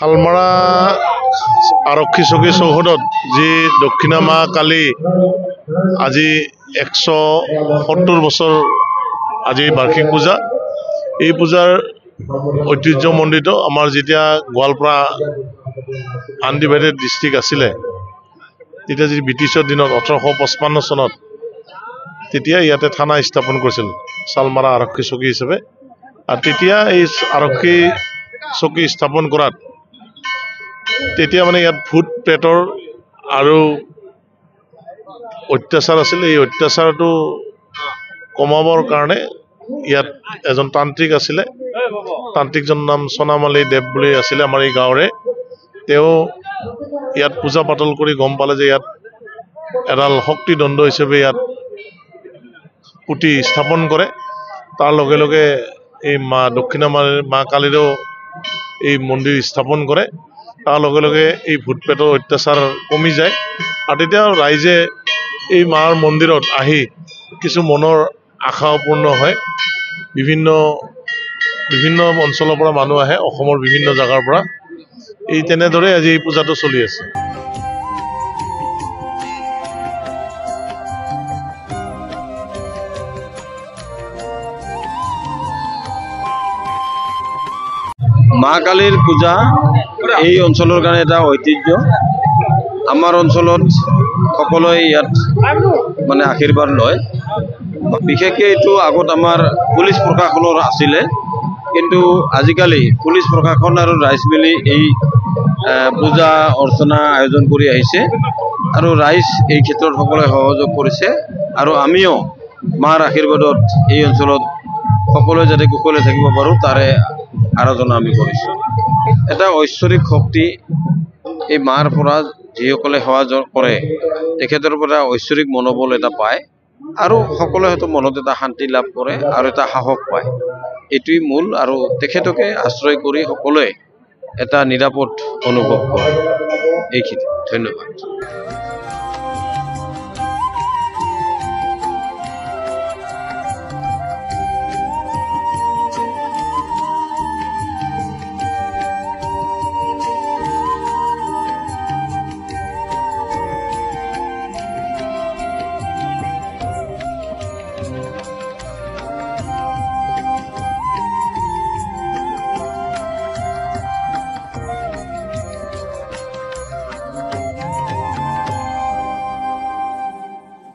শালমাৰা আৰক্ষী চকী চৌহদত যি দক্ষিণা মা কালী আজি 170 বছৰ আজি বাৰ্ষিক পূজা। এই পূজাৰ ঐতিহ্যমণ্ডিত আমাৰ যেতিয়া গোৱালপাৰা আনডিভাইডেড ডিষ্ট্ৰিক্ট আছিলে, তেতিয়া যি ব্ৰিটিছৰ দিনত 1855 চনত তেতিয়া ইয়াতে থানা স্থাপন কৰিছিল শালমাৰা আৰক্ষী চকী হিচাপে। আৰু তেতিয়া এই আৰক্ষী চকী স্থাপন কৰাত তেতিয়া মানে ইয়াত ভূত প্ৰেতৰ আৰু অত্যাচাৰ আছিল। এই অত্যাচাৰটো কমাবৰ কাৰণে ইয়াত এজন তান্ত্ৰিক আছিলে, তান্ত্ৰিকজনৰ নাম সোণামালী দেৱ বুলি আছিলে আমাৰ এই গাঁৱৰে। তেওঁ ইয়াত পূজা পাতল কৰি গম পালে যে ইয়াত এডাল শক্তিদণ্ড হিচাপে ইয়াত পুতি স্থাপন কৰে। তাৰ লগে লগে এই দক্ষিণা মা কালীৰো এই মন্দিৰ স্থাপন কৰে। তাৰ লগে লগে এই ভূত প্ৰেতৰ অত্যাচাৰ কমি যায়। আৰু তেতিয়া ৰাইজে এই মাৰ মন্দিৰত আহি কিছু মনৰ আশা পূৰ্ণ হয়। বিভিন্ন অঞ্চলৰ পৰা মানুহ আহে, অসমৰ বিভিন্ন জেগাৰ পৰা। এই তেনেদৰে আজি এই পূজাটো চলি আছে। মা কালীৰ পূজা এই অঞ্চলৰ কাৰণে এটা ঐতিহ্য। আমাৰ অঞ্চলত সকলোৱে ইয়াত মানে আশীৰ্বাদ লয়। বিশেষকৈ এইটো আগত আমাৰ পুলিচ প্ৰশাসনৰ আছিলে, কিন্তু আজিকালি পুলিচ প্ৰশাসন আৰু ৰাইজ মিলি এই পূজা অৰ্চনা আয়োজন কৰি আহিছে আৰু ৰাইজ এই ক্ষেত্ৰত সকলোৱে সহযোগ কৰিছে। আৰু আমিও মাৰ আশীৰ্বাদত এই অঞ্চলত সকলোৱে যাতে কুশলে থাকিব পাৰোঁ তাৰে আৰাধনা আমি কৰিছোঁ। এটা ঐশ্বৰিক শক্তি এই মাৰ পৰা যিসকলে সেৱা কৰে তেখেতৰ পৰা ঐশ্বৰিক মনোবল এটা পায় আৰু সকলোৱে হয়তো মনত এটা শান্তি লাভ কৰে আৰু এটা সাহস পায়। এইটোৱেই মূল। আৰু তেখেতকে আশ্ৰয় কৰি সকলোৱে এটা নিৰাপদ অনুভৱ কৰে। এইখিনি। ধন্যবাদ।